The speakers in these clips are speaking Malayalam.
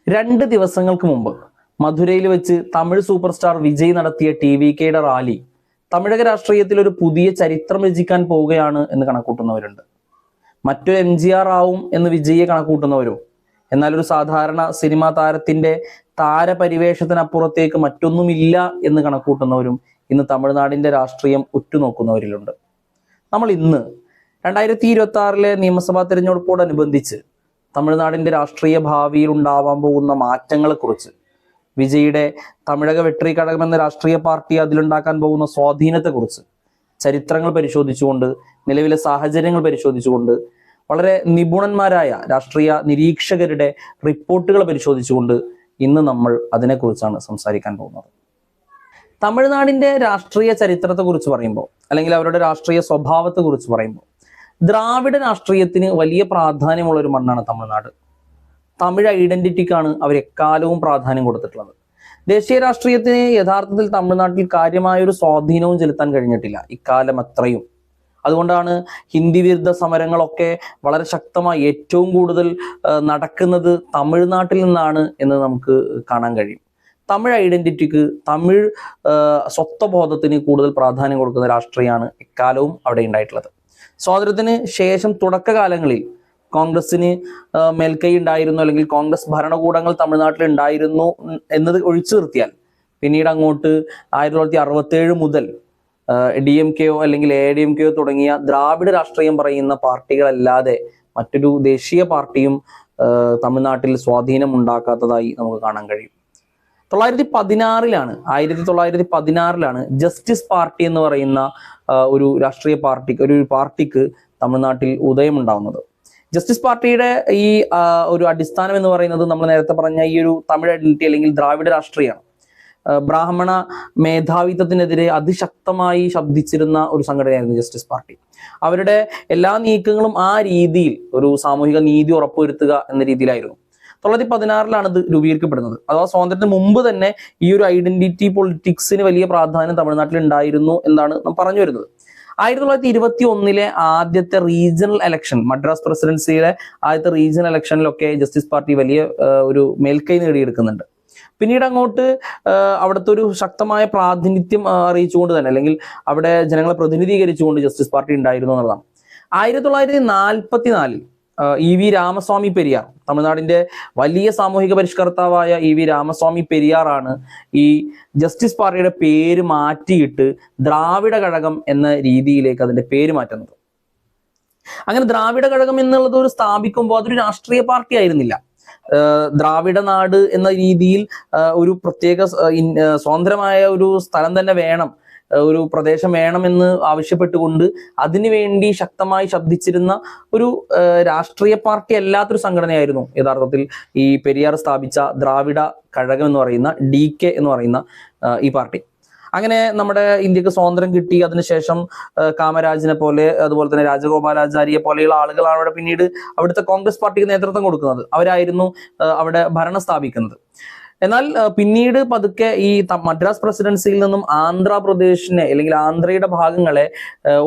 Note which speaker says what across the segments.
Speaker 1: 2 ദിവസങ്ങൾക്ക് മുമ്പ് മധുരയിൽ വെച്ച് തമിഴ് സൂപ്പർ സ്റ്റാർ വിജയ് നടത്തിയ TVKയുടെ റാലി തമിഴക രാഷ്ട്രീയത്തിൽ ഒരു പുതിയ ചരിത്രം രചിക്കാൻ പോവുകയാണ് എന്ന് കണക്കൂട്ടുന്നവരുണ്ട്. മറ്റൊരു MGR ആവും എന്ന് വിജയെ കണക്കൂട്ടുന്നവരും, എന്നാൽ ഒരു സാധാരണ സിനിമാ താരത്തിന്റെ താരപരിവേഷത്തിനപ്പുറത്തേക്ക് മറ്റൊന്നുമില്ല എന്ന് കണക്കൂട്ടുന്നവരും ഇന്ന് തമിഴ്നാടിന്റെ രാഷ്ട്രീയം ഉറ്റുനോക്കുന്നവരിലുണ്ട്. നമ്മൾ ഇന്ന് 2026 നിയമസഭാ തിരഞ്ഞെടുപ്പോടനുബന്ധിച്ച് തമിഴ്നാടിന്റെ രാഷ്ട്രീയ ഭാവിയിൽ ഉണ്ടാവാൻ പോകുന്ന മാറ്റങ്ങളെക്കുറിച്ച്, വിജയുടെ തമിഴക വെട്രി കഴകം എന്ന രാഷ്ട്രീയ പാർട്ടി അതിലുണ്ടാക്കാൻ പോകുന്ന സ്വാധീനത്തെക്കുറിച്ച് ചരിത്രങ്ങൾ പരിശോധിച്ചുകൊണ്ട്, നിലവിലെ സാഹചര്യങ്ങൾ പരിശോധിച്ചുകൊണ്ട്, വളരെ നിപുണന്മാരായ രാഷ്ട്രീയ നിരീക്ഷകരുടെ റിപ്പോർട്ടുകൾ പരിശോധിച്ചുകൊണ്ട് ഇന്ന് നമ്മൾ അതിനെക്കുറിച്ചാണ് സംസാരിക്കാൻ പോകുന്നത്. തമിഴ്നാടിന്റെ രാഷ്ട്രീയ ചരിത്രത്തെക്കുറിച്ച് പറയുമ്പോൾ, അല്ലെങ്കിൽ അവരുടെ രാഷ്ട്രീയ സ്വഭാവത്തെക്കുറിച്ച് പറയുമ്പോൾ, ദ്രാവിഡ രാഷ്ട്രീയത്തിന് വലിയ പ്രാധാന്യമുള്ള ഒരു മണ്ണാണ് തമിഴ്നാട്. തമിഴ് ഐഡന്റിറ്റിക്കാണ് അവർ എക്കാലവും പ്രാധാന്യം കൊടുത്തിട്ടുള്ളത്. ദേശീയ രാഷ്ട്രീയത്തിന് യഥാർത്ഥത്തിൽ തമിഴ്നാട്ടിൽ കാര്യമായൊരു സ്വാധീനവും ചെലുത്താൻ കഴിഞ്ഞിട്ടില്ല ഇക്കാലം അത്രയും. അതുകൊണ്ടാണ് ഹിന്ദി വിരുദ്ധ സമരങ്ങളൊക്കെ വളരെ ശക്തമായി ഏറ്റവും കൂടുതൽ നടക്കുന്നത് തമിഴ്നാട്ടിൽ നിന്നാണ് എന്ന് നമുക്ക് കാണാൻ കഴിയും. തമിഴ് ഐഡന്റിറ്റിക്ക്, തമിഴ് സ്വത്വബോധത്തിന് കൂടുതൽ പ്രാധാന്യം കൊടുക്കുന്ന രാഷ്ട്രീയമാണ് എക്കാലവും അവിടെ ഉണ്ടായിട്ടുള്ളത്. സ്വാതന്ത്ര്യത്തിന് ശേഷം തുടക്കകാലങ്ങളിൽ കോൺഗ്രസിന് മേൽക്കൈ ഉണ്ടായിരുന്നു, അല്ലെങ്കിൽ കോൺഗ്രസ് ഭരണകൂടങ്ങൾ തമിഴ്നാട്ടിൽ ഉണ്ടായിരുന്നു എന്നത് ഒഴിച്ചു നിർത്തിയാൽ പിന്നീട് അങ്ങോട്ട് 1967 മുതൽ DMKO അല്ലെങ്കിൽ ADMKO തുടങ്ങിയ ദ്രാവിഡ രാഷ്ട്രീയം പറയുന്ന പാർട്ടികളല്ലാതെ മറ്റൊരു ദേശീയ പാർട്ടിയും തമിഴ്നാട്ടിൽ സ്വാധീനം ഉണ്ടാക്കാത്തതായി നമുക്ക് കാണാൻ കഴിയും. 1916 ജസ്റ്റിസ് പാർട്ടി എന്ന് പറയുന്ന ഒരു രാഷ്ട്രീയ പാർട്ടിക്ക് തമിഴ്നാട്ടിൽ ഉദയമുണ്ടാവുന്നത്. ജസ്റ്റിസ് പാർട്ടിയുടെ ഈ ഒരു അടിസ്ഥാനം എന്ന് പറയുന്നത് നമ്മൾ നേരത്തെ പറഞ്ഞ ഈ ഒരു തമിഴ് ഐഡന്റിറ്റി അല്ലെങ്കിൽ ദ്രാവിഡ രാഷ്ട്രീയമാണ്. ബ്രാഹ്മണ മേധാവിത്വത്തിനെതിരെ അതിശക്തമായി ശബ്ദിച്ചിരുന്ന ഒരു സംഘടനയായിരുന്നു ജസ്റ്റിസ് പാർട്ടി. അവരുടെ എല്ലാ നീക്കങ്ങളും ആ രീതിയിൽ ഒരു സാമൂഹിക നീതി ഉറപ്പുവരുത്തുക എന്ന രീതിയിലായിരുന്നു. 1916 ഇത് രൂപീകരിക്കപ്പെടുന്നത്. അഥവാ സ്വാതന്ത്ര്യത്തിന് മുമ്പ് തന്നെ ഈ ഒരു ഐഡന്റിറ്റി പൊളിറ്റിക്സിന് വലിയ പ്രാധാന്യം തമിഴ്നാട്ടിൽ ഉണ്ടായിരുന്നു എന്നാണ് നാം പറഞ്ഞു വരുന്നത്. 1921 ആദ്യത്തെ റീജിയണൽ ഇലക്ഷൻ, മദ്രാസ് പ്രസിഡൻസിയിലെ ആദ്യത്തെ റീജിയണൽ ഇലക്ഷനിലൊക്കെ ജസ്റ്റിസ് പാർട്ടി വലിയ ഒരു മേൽക്കൈ നേടിയെടുക്കുന്നുണ്ട്. പിന്നീട് അങ്ങോട്ട് അവിടുത്തെ ഒരു ശക്തമായ പ്രാതിനിധ്യം അറിയിച്ചുകൊണ്ട് തന്നെ, അല്ലെങ്കിൽ അവിടെ ജനങ്ങളെ പ്രതിനിധീകരിച്ചുകൊണ്ട് ജസ്റ്റിസ് പാർട്ടി ഉണ്ടായിരുന്നു എന്നുള്ളതാണ്. 1944 EV രാമസ്വാമി പെരിയാർ, തമിഴ്നാടിന്റെ വലിയ സാമൂഹിക പരിഷ്കർത്താവായ EV രാമസ്വാമി പെരിയാറാണ് ഈ ജസ്റ്റിസ് പാർട്ടിയുടെ പേര് മാറ്റിയിട്ട് ദ്രാവിഡ കഴകം എന്ന രീതിയിലേക്ക് അതിന്റെ പേര് മാറ്റുന്നത്. അങ്ങനെ ദ്രാവിഡ കഴകം എന്നുള്ളത് ഒരു സ്ഥാപിക്കുമ്പോൾ അതൊരു രാഷ്ട്രീയ പാർട്ടി ആയിരുന്നില്ല. ദ്രാവിഡ നാട് എന്ന രീതിയിൽ ഒരു പ്രത്യേക സ്വതന്ത്രമായ ഒരു സ്ഥലം തന്നെ വേണം, ഒരു പ്രദേശം വേണമെന്ന് ആവശ്യപ്പെട്ടുകൊണ്ട് അതിനുവേണ്ടി ശക്തമായി ശബ്ദിച്ചിരുന്ന ഒരു രാഷ്ട്രീയ പാർട്ടി അല്ലാത്തൊരു സംഘടനയായിരുന്നു യഥാർത്ഥത്തിൽ ഈ പെരിയാർ സ്ഥാപിച്ച ദ്രാവിഡ കഴകം എന്ന് പറയുന്ന DK എന്ന് പറയുന്ന ഈ പാർട്ടി. അങ്ങനെ നമ്മുടെ ഇന്ത്യക്ക് സ്വാതന്ത്ര്യം കിട്ടി. അതിനുശേഷം കാമരാജിനെ പോലെ, അതുപോലെ തന്നെ രാജഗോപാലാചാരിയെ പോലെയുള്ള ആളുകളാണ് അവിടെ പിന്നീട് അവിടുത്തെ കോൺഗ്രസ് പാർട്ടിക്ക് നേതൃത്വം കൊടുക്കുന്നത്. അവരായിരുന്നു അവിടെ ഭരണം സ്ഥാപിക്കുന്നത്. എന്നാൽ പിന്നീട് പതുക്കെ ഈ മദ്രാസ് പ്രസിഡൻസിയിൽ നിന്നും ആന്ധ്രാപ്രദേശിനെ അല്ലെങ്കിൽ ആന്ധ്രയുടെ ഭാഗങ്ങളെ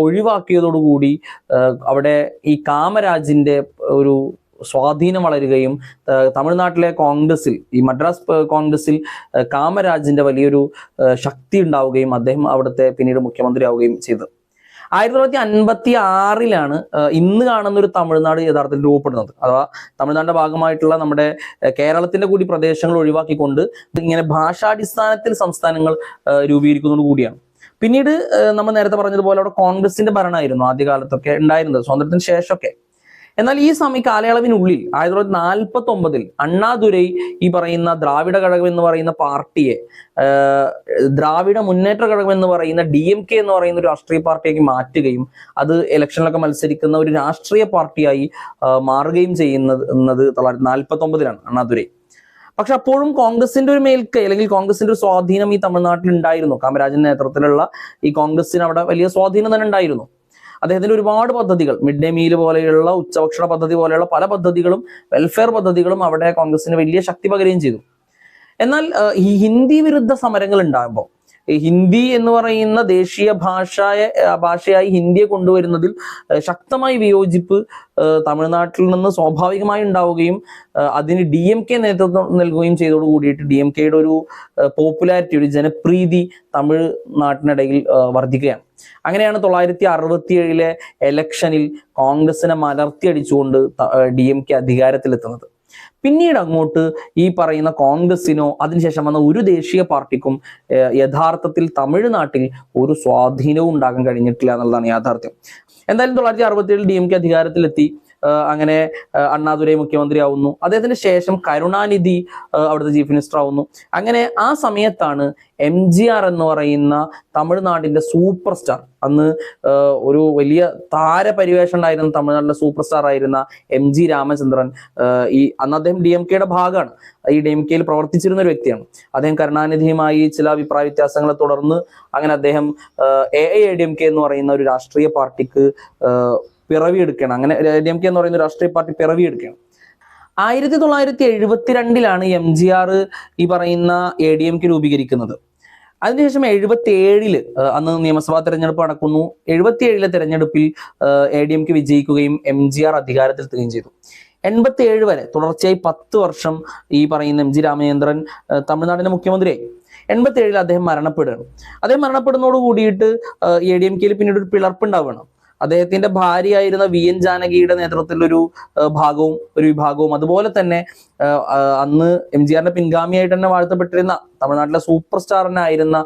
Speaker 1: ഒഴിവാക്കിയതോടുകൂടി അവിടെ ഈ കാമരാജിന്റെ ഒരു സ്വാധീനം വളരുകയും തമിഴ്നാട്ടിലെ കോൺഗ്രസിൽ, ഈ മദ്രാസ് കോൺഗ്രസിൽ കാമരാജിന്റെ വലിയൊരു ശക്തി ഉണ്ടാവുകയും അദ്ദേഹം അവിടുത്തെ പിന്നീട് മുഖ്യമന്ത്രി ആവുകയും ചെയ്തു. 1956 ഇന്ന് കാണുന്ന ഒരു തമിഴ്നാട് യഥാർത്ഥത്തിൽ രൂപപ്പെടുന്നത്. അഥവാ തമിഴ്നാടിന്റെ ഭാഗമായിട്ടുള്ള നമ്മുടെ കേരളത്തിന്റെ കൂടി പ്രദേശങ്ങൾ ഒഴിവാക്കിക്കൊണ്ട് ഇങ്ങനെ ഭാഷാടിസ്ഥാനത്തിൽ സംസ്ഥാനങ്ങൾ രൂപീകരിക്കുന്നതോടു കൂടിയാണ്. പിന്നീട് നമ്മൾ നേരത്തെ പറഞ്ഞതുപോലെ അവിടെ കോൺഗ്രസിന്റെ ഭരണമായിരുന്നു ആദ്യകാലത്തൊക്കെ ഉണ്ടായിരുന്നത്, സ്വാതന്ത്ര്യത്തിന് ശേഷമൊക്കെ. എന്നാൽ ഈ കാലയളവിനുള്ളിൽ 1949 അണ്ണാദുരൈ ഈ പറയുന്ന ദ്രാവിഡ കഴകം എന്ന് പറയുന്ന പാർട്ടിയെ ദ്രാവിഡ മുന്നേറ്റ കഴകം എന്ന് പറയുന്ന DMK എന്ന് പറയുന്ന ഒരു രാഷ്ട്രീയ പാർട്ടിയാക്കി മാറ്റുകയും അത് ഇലക്ഷനിലൊക്കെ മത്സരിക്കുന്ന ഒരു രാഷ്ട്രീയ പാർട്ടിയായി മാറുകയും ചെയ്യുന്നത് 1949 അണ്ണാദുരൈ. പക്ഷെ അപ്പോഴും കോൺഗ്രസിന്റെ ഒരു മേൽക്കൈ അല്ലെങ്കിൽ കോൺഗ്രസിന്റെ ഒരു സ്വാധീനം ഈ തമിഴ്നാട്ടിൽ ഉണ്ടായിരുന്നു. കാമരാജിന്റെ നേതൃത്വത്തിലുള്ള ഈ കോൺഗ്രസിന് അവിടെ വലിയ സ്വാധീനം തന്നെ ഉണ്ടായിരുന്നു. അദ്ദേഹത്തിന്റെ ഒരുപാട് പദ്ധതികൾ, മിഡ് ഡേ മീൽ പോലെയുള്ള, ഉച്ചഭക്ഷണ പദ്ധതി പോലെയുള്ള പല പദ്ധതികളും, വെൽഫെയർ പദ്ധതികളും അവിടെ കോൺഗ്രസിന് വലിയ ശക്തി പകരുകയും ചെയ്തു. എന്നാൽ ഈ ഹിന്ദി വിരുദ്ധ സമരങ്ങൾ ഉണ്ടാകുമ്പോൾ ഹിന്ദി എന്ന് പറയുന്ന ദേശീയ ഭാഷയായി ഹിന്ദിയെ കൊണ്ടുവരുന്നതിൽ ശക്തമായി വിയോജിപ്പ് തമിഴ്നാട്ടിൽ നിന്ന് സ്വാഭാവികമായി ഉണ്ടാവുകയും അതിന് DMK നേതൃത്വം നൽകുകയും ചെയ്തതോട് കൂടിയിട്ട് DMKയുടെ ഒരു പോപ്പുലാരിറ്റി, ഒരു ജനപ്രീതി തമിഴ്നാട്ടിനിടയിൽ വർദ്ധിക്കുകയാണ്. അങ്ങനെയാണ് 1967 എലക്ഷനിൽ കോൺഗ്രസിനെ മലർത്തിയടിച്ചുകൊണ്ട് DMK അധികാരത്തിലെത്തുന്നത്. പിന്നീട് അങ്ങോട്ട് ഈ പറയുന്ന കോൺഗ്രസിനോ അതിനുശേഷം വന്ന ഒരു ദേശീയ പാർട്ടിക്കും യഥാർത്ഥത്തിൽ തമിഴ്നാട്ടിൽ ഒരു സ്വാധീനവും ഉണ്ടാകാൻ കഴിഞ്ഞിട്ടില്ല എന്നുള്ളതാണ് യാഥാർത്ഥ്യം. എന്തായാലും 1967 DMK അധികാരത്തിലെത്തി. അങ്ങനെ അണ്ണാദുരൈ മുഖ്യമന്ത്രിയാവുന്നു. അദ്ദേഹത്തിന് ശേഷം കരുണാനിധി അവിടുത്തെ ചീഫ് മിനിസ്റ്റർ ആവുന്നു. അങ്ങനെ ആ സമയത്താണ് MGR എന്ന് പറയുന്ന തമിഴ്നാടിന്റെ സൂപ്പർ സ്റ്റാർ, അന്ന് ഒരു വലിയ താരപരിവേഷം ഉണ്ടായിരുന്ന തമിഴ്നാട്ടിലെ സൂപ്പർ സ്റ്റാർ ആയിരുന്ന MG രാമചന്ദ്രൻ, അന്ന് അദ്ദേഹം DMKയുടെ ഭാഗമാണ്, ഈ DMKയിൽ പ്രവർത്തിച്ചിരുന്ന ഒരു വ്യക്തിയാണ്. അദ്ദേഹം കരുണാനിധിയുമായി ചില അഭിപ്രായ വ്യത്യാസങ്ങളെ തുടർന്ന് അങ്ങനെ അദ്ദേഹം AIADMK എന്ന് പറയുന്ന ഒരു രാഷ്ട്രീയ പാർട്ടിക്ക് പിറവിയെടുക്കുകയാണ്. അങ്ങനെ DMK എന്ന് പറയുന്ന രാഷ്ട്രീയ പാർട്ടി പിറവിയെടുക്കുകയാണ്. 1972 MGR ഈ പറയുന്ന ADMK രൂപീകരിക്കുന്നത്. അതിനുശേഷം 77 അന്ന് നിയമസഭാ തെരഞ്ഞെടുപ്പ് നടക്കുന്നു. 77 തെരഞ്ഞെടുപ്പിൽ ADMK വിജയിക്കുകയും MGR അധികാരത്തിലെത്തുകയും ചെയ്തു. 87 വരെ തുടർച്ചയായി 10 വർഷം ഈ പറയുന്ന MG രാമചന്ദ്രൻ തമിഴ്നാടിന്റെ മുഖ്യമന്ത്രിയായി. 87 അദ്ദേഹം മരണപ്പെടുകയാണ്. അദ്ദേഹം മരണപ്പെടുന്നതോട് കൂടിയിട്ട് ADMKയിൽ പിന്നീട് ഒരു പിളർപ്പുണ്ടാവുകയാണ്. അദ്ദേഹത്തിന്റെ ഭാര്യയായിരുന്ന VN ജാനകിയുടെ നേതൃത്വത്തിലൊരു ഒരു വിഭാഗവും അതുപോലെ തന്നെ അന്ന് MGRന്റെ പിൻഗാമിയായിട്ട് തന്നെ വാഴ്ത്തപ്പെട്ടിരുന്ന തമിഴ്നാട്ടിലെ സൂപ്പർ സ്റ്റാറിനായിരുന്ന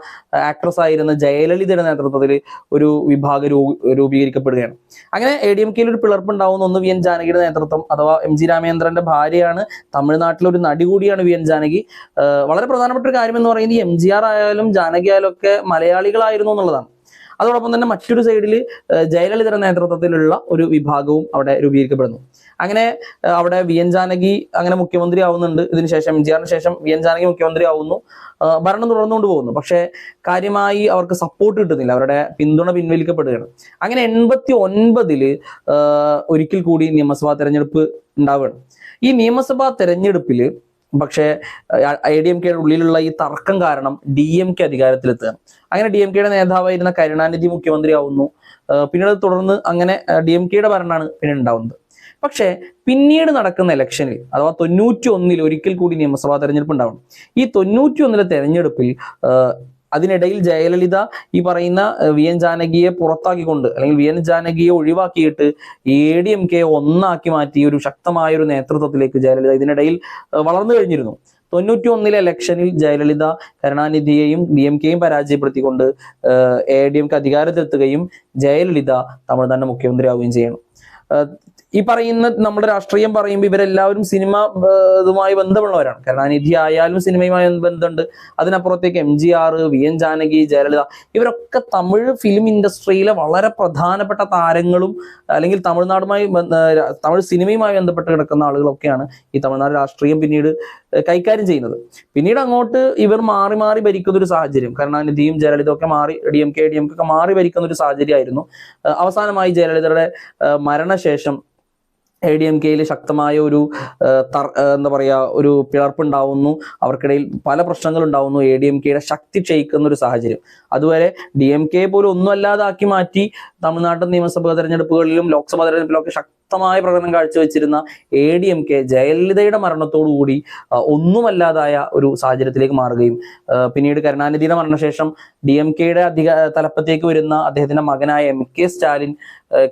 Speaker 1: ആക്ട്രസ് ആയിരുന്ന ജയലളിതയുടെ നേതൃത്വത്തിൽ ഒരു വിഭാഗം രൂപീകരിക്കപ്പെടുകയാണ്. അങ്ങനെ ADMKയിൽ ഒരു പിളർപ്പുണ്ടാവുന്ന ഒന്ന് VN ജാനകിയുടെ നേതൃത്വം, അഥവാ MG രാമചന്ദ്രന്റെ ഭാര്യയാണ്, തമിഴ്നാട്ടിലെ ഒരു നടി കൂടിയാണ് VN ജാനകി. വളരെ പ്രധാനപ്പെട്ട ഒരു കാര്യം എന്ന് പറയുന്നത് MGR ആയാലും ജാനകി ആയാലും ഒക്കെ മലയാളികളായിരുന്നു എന്നുള്ളതാണ്. അതോടൊപ്പം തന്നെ മറ്റൊരു സൈഡിൽ ജയലളിതയുടെ നേതൃത്വത്തിലുള്ള ഒരു വിഭാഗവും അവിടെ രൂപീകരിക്കപ്പെടുന്നു. അങ്ങനെ അവിടെ VN ജാനകി അങ്ങനെ മുഖ്യമന്ത്രി ആവുന്നുണ്ട്. ഇതിനുശേഷം MGRന് ശേഷം VN ജാനകി മുഖ്യമന്ത്രി ആവുന്നു. ഭരണം തുടർന്നുകൊണ്ട് പോകുന്നു. പക്ഷെ കാര്യമായി അവർക്ക് സപ്പോർട്ട് കിട്ടുന്നില്ല, അവരുടെ പിന്തുണ പിൻവലിക്കപ്പെടുകയാണ്. അങ്ങനെ 89 ഒരിക്കൽ കൂടി നിയമസഭാ തെരഞ്ഞെടുപ്പ് ഉണ്ടാവുകയാണ്. ഈ നിയമസഭാ തെരഞ്ഞെടുപ്പിൽ പക്ഷേ ADMKയുടെ ഉള്ളിലുള്ള ഈ തർക്കം കാരണം DMK അധികാരത്തിലെത്തുകയാണ്. അങ്ങനെ DMKയുടെ നേതാവായിരുന്ന കരുണാനിധി മുഖ്യമന്ത്രിയാവുന്നു. പിന്നീട് തുടർന്ന് അങ്ങനെ DMKയുടെ ഭരണമാണ് പിന്നീട് ഉണ്ടാവുന്നത്. പക്ഷേ പിന്നീട് നടക്കുന്ന ഇലക്ഷനിൽ, അഥവാ 91 ഒരിക്കൽ കൂടി നിയമസഭാ തെരഞ്ഞെടുപ്പ് ഉണ്ടാവണം. ഈ 91 തെരഞ്ഞെടുപ്പിൽ അതിനിടയിൽ ജയലളിത ഈ പറയുന്ന VN ജാനകിയെ പുറത്താക്കിക്കൊണ്ട്, അല്ലെങ്കിൽ VN ജാനകിയെ ഒഴിവാക്കിയിട്ട് ADMK ഒന്നാക്കി മാറ്റി ഒരു ശക്തമായ ഒരു നേതൃത്വത്തിലേക്ക് ജയലളിത ഇതിനിടയിൽ വളർന്നു കഴിഞ്ഞിരുന്നു. 91 ഇലക്ഷനിൽ ജയലളിത കരുണാനിധിയെയും DMKയും പരാജയപ്പെടുത്തിക്കൊണ്ട് ADMK അധികാരത്തിലെത്തുകയും ജയലളിത തമിഴ്നാടിന്റെ മുഖ്യമന്ത്രിയാവുകയും ചെയ്യണം. ഈ പറയുന്ന നമ്മുടെ രാഷ്ട്രീയം പറയുമ്പോൾ ഇവരെല്ലാവരും സിനിമ ഇതുമായി ബന്ധമുള്ളവരാണ്. കരുണാനിധി ആയാലും സിനിമയുമായി ബന്ധമുണ്ട്. അതിനപ്പുറത്തേക്ക് MGR, VN ജാനകി, ജയലളിത, ഇവരൊക്കെ തമിഴ് ഫിലിം ഇൻഡസ്ട്രിയിലെ വളരെ പ്രധാനപ്പെട്ട താരങ്ങളും അല്ലെങ്കിൽ തമിഴ് സിനിമയുമായി ബന്ധപ്പെട്ട് കിടക്കുന്ന ആളുകളൊക്കെയാണ് ഈ തമിഴ്നാട് രാഷ്ട്രീയം പിന്നീട് കൈകാര്യം ചെയ്യുന്നത്. പിന്നീട് അങ്ങോട്ട് ഇവർ മാറി മാറി ഭരിക്കുന്ന ഒരു സാഹചര്യം, കരുണാനിധിയും ജയലളിത ഒക്കെ മാറി DMK ഒക്കെ മാറി ഭരിക്കുന്ന ഒരു സാഹചര്യമായിരുന്നു. അവസാനമായി ജയലളിതയുടെ മരണശേഷം ADMKയിൽ ശക്തമായ ഒരു എന്താ പറയുക, ഒരു പിളർപ്പുണ്ടാവുന്നു. അവർക്കിടയിൽ പല പ്രശ്നങ്ങൾ ഉണ്ടാവുന്നു. ADMKയുടെ ശക്തി ക്ഷയിക്കുന്ന ഒരു സാഹചര്യം. അതുവരെ DMK പോലും ഒന്നുമല്ലാതാക്കി മാറ്റി തമിഴ്നാട്ടിൽ നിയമസഭാ തെരഞ്ഞെടുപ്പുകളിലും ലോക്സഭാ തെരഞ്ഞെടുപ്പിലൊക്കെ ശക്തമായ പ്രകടനം കാഴ്ചവെച്ചിരുന്ന ADMK ജയലളിതയുടെ മരണത്തോടുകൂടി ഒന്നുമല്ലാതായ ഒരു സാഹചര്യത്തിലേക്ക് മാറുകയും പിന്നീട് കരുണാനിധിയുടെ മരണശേഷം DMKയുടെ തലപ്പത്തേക്ക് വരുന്ന അദ്ദേഹത്തിന്റെ മകനായ MK സ്റ്റാലിൻ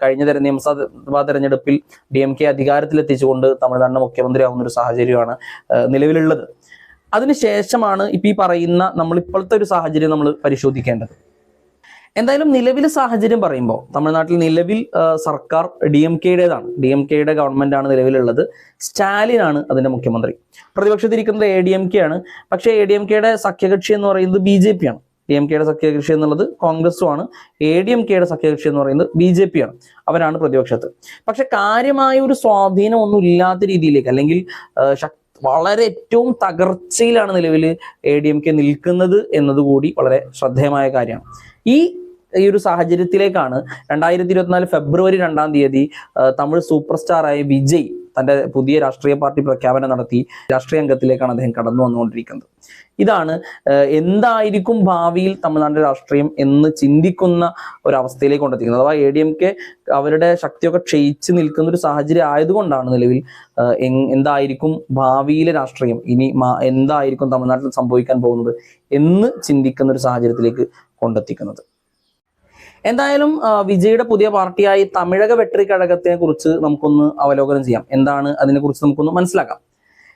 Speaker 1: കഴിഞ്ഞ നിയമസഭാ തെരഞ്ഞെടുപ്പിൽ DMK അധികാരത്തിലെത്തിച്ചുകൊണ്ട് തമിഴ്നാടിന്റെ മുഖ്യമന്ത്രിയാവുന്ന ഒരു സാഹചര്യമാണ് നിലവിലുള്ളത്. അതിനുശേഷമാണ് ഇപ്പൊ ഈ പറയുന്ന നമ്മളിപ്പോഴത്തെ ഒരു സാഹചര്യം നമ്മൾ പരിശോധിക്കേണ്ടത്. എന്തായാലും നിലവിലെ സാഹചര്യം പറയുമ്പോൾ തമിഴ്നാട്ടിൽ നിലവിൽ സർക്കാർ DMKയുടേതാണ്. DMKയുടെ ഗവൺമെന്റ് ആണ് നിലവിലുള്ളത്. സ്റ്റാലിനാണ് അതിന്റെ മുഖ്യമന്ത്രി. പ്രതിപക്ഷത്തിരിക്കുന്നത് ADMK ആണ്. പക്ഷേ ADMKയുടെ സഖ്യകക്ഷി എന്ന് പറയുന്നത് BJP ആണ്. DMKയുടെ സഖ്യകക്ഷി എന്നുള്ളത് കോൺഗ്രസുമാണ്. ADMKയുടെ സഖ്യകക്ഷി എന്ന് പറയുന്നത് BJP ആണ്. അവരാണ് പ്രതിപക്ഷത്ത്. പക്ഷെ കാര്യമായ ഒരു സ്വാധീനം ഒന്നും ഇല്ലാത്ത രീതിയിലേക്ക്, അല്ലെങ്കിൽ വളരെ ഏറ്റവും തകർച്ചയിലാണ് നിലവിൽ ADMK നിൽക്കുന്നത് എന്നതുകൂടി വളരെ ശ്രദ്ധേയമായ കാര്യമാണ്. ഈ ഒരു സാഹചര്യത്തിലേക്കാണ് 2024 ഫെബ്രുവരി 2 തമിഴ് സൂപ്പർ സ്റ്റാറായ വിജയ് തൻ്റെ പുതിയ രാഷ്ട്രീയ പാർട്ടി പ്രഖ്യാപനം നടത്തി രാഷ്ട്രീയ അംഗത്തിലേക്കാണ് അദ്ദേഹം കടന്നു വന്നുകൊണ്ടിരിക്കുന്നത്. ഇതാണ് എന്തായിരിക്കും ഭാവിയിൽ തമിഴ്നാട്ടിലെ രാഷ്ട്രീയം എന്ന് ചിന്തിക്കുന്ന ഒരവസ്ഥയിലേക്ക് കൊണ്ടെത്തിക്കുന്നത്. അഥവാ ADMK അവരുടെ ശക്തിയൊക്കെ ക്ഷയിച്ച് നിൽക്കുന്ന ഒരു സാഹചര്യം ആയതുകൊണ്ടാണ് നിലവിൽ എന്തായിരിക്കും ഭാവിയിലെ രാഷ്ട്രീയം, ഇനി എന്തായിരിക്കും തമിഴ്നാട്ടിൽ സംഭവിക്കാൻ പോകുന്നത് എന്ന് ചിന്തിക്കുന്ന ഒരു സാഹചര്യത്തിലേക്ക് കൊണ്ടെത്തിക്കുന്നത്. എന്തായാലും വിജയുടെ പുതിയ പാർട്ടിയായി തമിഴക വെട്രി കഴകത്തെ കുറിച്ച് നമുക്കൊന്ന് അവലോകനം ചെയ്യാം. എന്താണ് അതിനെക്കുറിച്ച് നമുക്കൊന്ന് മനസ്സിലാക്കാം.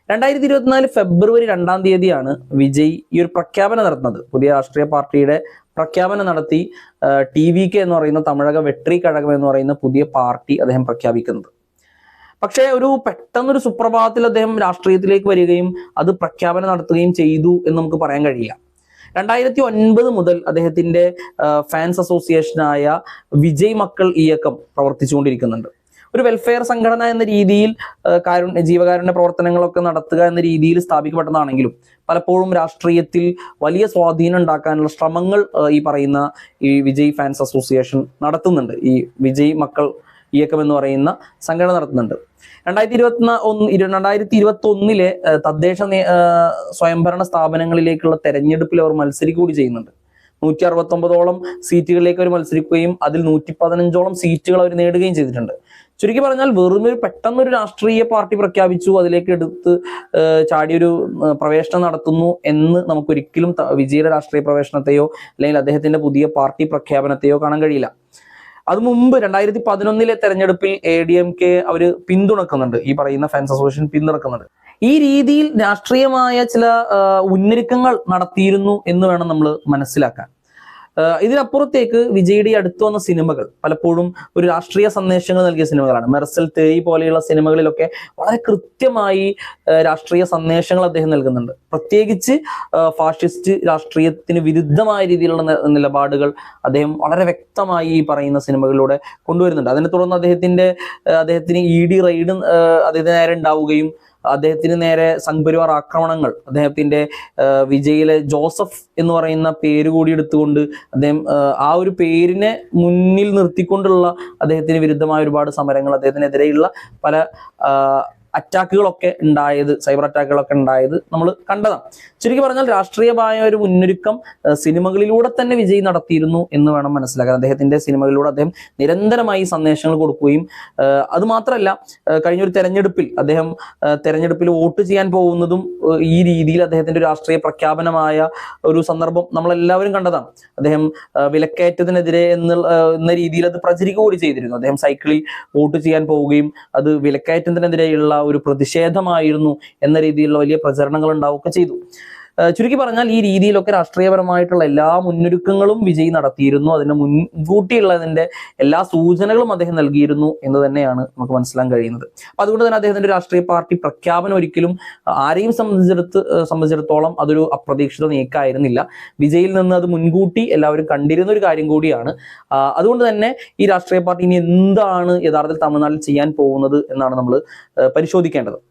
Speaker 1: 2024 ഫെബ്രുവരി 2-ാം തീയതിയാണ് വിജയ് ഈ ഒരു പ്രഖ്യാപനം നടത്തുന്നത്. പുതിയ രാഷ്ട്രീയ പാർട്ടിയുടെ പ്രഖ്യാപനം നടത്തി TVK എന്ന് പറയുന്ന തമിഴക വെട്രി കഴകം എന്ന് പറയുന്ന പുതിയ പാർട്ടി അദ്ദേഹം പ്രഖ്യാപിക്കുന്നത്. പക്ഷേ പെട്ടെന്നൊരു സുപ്രഭാതത്തിൽ അദ്ദേഹം രാഷ്ട്രീയത്തിലേക്ക് വരികയും അത് പ്രഖ്യാപനം നടത്തുകയും ചെയ്തു എന്ന് നമുക്ക് പറയാൻ കഴിയില്ല. 2009 മുതൽ അദ്ദേഹത്തിന്റെ ഫാൻസ് അസോസിയേഷനായ വിജയ് മക്കൾ ഇയക്കം പ്രവർത്തിച്ചുകൊണ്ടിരിക്കുന്നുണ്ട്. ഒരു വെൽഫെയർ സംഘടന എന്ന രീതിയിൽ ജീവകാരുണ്യ പ്രവർത്തനങ്ങളൊക്കെ നടത്തുക എന്ന രീതിയിൽ സ്ഥാപിക്കപ്പെട്ടതാണെങ്കിലും പലപ്പോഴും രാഷ്ട്രീയത്തിൽ വലിയ സ്വാധീനം ഉണ്ടാക്കാനുള്ള ശ്രമങ്ങൾ ഈ വിജയ് ഫാൻസ് അസോസിയേഷൻ നടത്തുന്നുണ്ട്. ഈ വിജയ് മക്കൾ ഇയക്കം എന്ന് പറയുന്ന സംഘടന നടത്തുന്നുണ്ട്. 2021 തദ്ദേശ സ്വയംഭരണ സ്ഥാപനങ്ങളിലേക്കുള്ള തെരഞ്ഞെടുപ്പിൽ അവർ മത്സരിക്കുക കൂടി ചെയ്യുന്നുണ്ട്. 169ഓളം സീറ്റുകളിലേക്ക് അവർ മത്സരിക്കുകയും അതിൽ 115ഓളം സീറ്റുകൾ അവർ നേടുകയും ചെയ്തിട്ടുണ്ട്. ചുരുക്കി പറഞ്ഞാൽ പെട്ടെന്നൊരു രാഷ്ട്രീയ പാർട്ടി പ്രഖ്യാപിച്ചു, അതിലേക്ക് എടുത്ത് ചാടിയൊരു പ്രവേശനം നടത്തുന്നു എന്ന് നമുക്കൊരിക്കലും വിജയുടെ രാഷ്ട്രീയ പ്രവേശനത്തെയോ അല്ലെങ്കിൽ അദ്ദേഹത്തിന്റെ പുതിയ പാർട്ടി പ്രഖ്യാപനത്തെയോ കാണാൻ കഴിയില്ല. അത് മുമ്പ് 2011 തെരഞ്ഞെടുപ്പിൽ ADMK അവര് പിന്തുണക്കുന്നുണ്ട്, ഈ പറയുന്ന ഫാൻസ് അസോസിയേഷൻ പിന്തുണക്കുന്നുണ്ട്. ഈ രീതിയിൽ രാഷ്ട്രീയമായ ചില ഉന്നൊരുക്കങ്ങൾ നടത്തിയിരുന്നു എന്ന് വേണം നമ്മൾ മനസ്സിലാക്കാൻ. ഇതിനപ്പുറത്തേക്ക് വിജയുടെ അടുത്ത് വന്ന സിനിമകൾ പലപ്പോഴും ഒരു രാഷ്ട്രീയ സന്ദേശങ്ങൾ നൽകിയ സിനിമകളാണ്. മെർസൽ തേയ് പോലെയുള്ള സിനിമകളിലൊക്കെ വളരെ കൃത്യമായി രാഷ്ട്രീയ സന്ദേശങ്ങൾ അദ്ദേഹം നൽകുന്നുണ്ട്. പ്രത്യേകിച്ച് ഫാഷിസ്റ്റ് രാഷ്ട്രീയത്തിന് വിരുദ്ധമായ രീതിയിലുള്ള നിലപാടുകൾ അദ്ദേഹം വളരെ വ്യക്തമായി ഈ പറയുന്ന സിനിമകളിലൂടെ കൊണ്ടുവരുന്നുണ്ട്. അതിനെ തുടർന്ന് അദ്ദേഹത്തിന് ED റെയ്ഡ് അദ്ദേഹത്തിന് നേരെ ഉണ്ടാവുകയും അദ്ദേഹത്തിന് നേരെ സംഘപരിവാർ ആക്രമണങ്ങൾ, അദ്ദേഹത്തിന്റെ വിജയിലെ ജോസഫ് എന്ന് പറയുന്ന പേര് കൂടി എടുത്തുകൊണ്ട് അദ്ദേഹം ആ ഒരു പേരിനെ മുന്നിൽ നിർത്തിക്കൊണ്ടുള്ള അദ്ദേഹത്തിന് വിരുദ്ധമായ ഒരുപാട് സമരങ്ങൾ, അദ്ദേഹത്തിനെതിരെയുള്ള പല അറ്റാക്കുകളൊക്കെ ഉണ്ടായത്, സൈബർ അറ്റാക്കുകളൊക്കെ ഉണ്ടായത് നമ്മൾ കണ്ടതാണ്. ചുരുക്കി പറഞ്ഞാൽ രാഷ്ട്രീയമായ ഒരു മുന്നൊരുക്കം സിനിമകളിലൂടെ തന്നെ വിജയ് നടത്തിയിരുന്നു എന്ന് വേണം മനസ്സിലാക്കാൻ. അദ്ദേഹത്തിന്റെ സിനിമകളിലൂടെ അദ്ദേഹം നിരന്തരമായി സന്ദേശങ്ങൾ കൊടുക്കുകയും അതുമാത്രമല്ല കഴിഞ്ഞൊരു തെരഞ്ഞെടുപ്പിൽ വോട്ട് ചെയ്യാൻ പോകുന്നതും ഈ രീതിയിൽ അദ്ദേഹത്തിന്റെ രാഷ്ട്രീയ പ്രഖ്യാപനമായ ഒരു സന്ദർഭം നമ്മളെല്ലാവരും കണ്ടതാണ്. അദ്ദേഹം വിലക്കയറ്റത്തിനെതിരെ എന്ന രീതിയിൽ അത് പ്രചരിക്കുക കൂടി ചെയ്തിരുന്നു. അദ്ദേഹം സൈക്കിളിൽ വോട്ട് ചെയ്യാൻ പോവുകയും അത് വിലക്കയറ്റത്തിനെതിരെയുള്ള ഒരു പ്രതിഷേധമായിരുന്നു എന്ന രീതിയിലുള്ള വലിയ പ്രചരണങ്ങൾ ഉണ്ടാവുകയൊക്കെ ചെയ്തു. ചുരുക്കി പറഞ്ഞാൽ ഈ രീതിയിലൊക്കെ രാഷ്ട്രീയപരമായിട്ടുള്ള എല്ലാ മുന്നൊരുക്കങ്ങളും വിജയ് നടത്തിയിരുന്നു. അതിന് മുൻകൂട്ടിയുള്ളതിന്റെ എല്ലാ സൂചനകളും അദ്ദേഹം നൽകിയിരുന്നു എന്ന് തന്നെയാണ് നമുക്ക് മനസ്സിലാക്കാൻ കഴിയുന്നത്. അപ്പൊ അതുകൊണ്ട് തന്നെ അദ്ദേഹത്തിന്റെ രാഷ്ട്രീയ പാർട്ടി പ്രഖ്യാപനം ഒരിക്കലും ആരെയും സംബന്ധിച്ചിടത്തോളം അതൊരു അപ്രതീക്ഷിത നീക്കമായിരുന്നില്ല. വിജയിൽ നിന്ന് അത് മുൻകൂട്ടി എല്ലാവരും കണ്ടിരുന്ന ഒരു കാര്യം കൂടിയാണ്. അതുകൊണ്ട് തന്നെ ഈ രാഷ്ട്രീയ പാർട്ടി ഇനി എന്താണ് യഥാർത്ഥത്തിൽ തമിഴ്നാട്ടിൽ ചെയ്യാൻ പോകുന്നത് എന്നാണ് നമ്മൾ പരിശോധിക്കേണ്ടത്.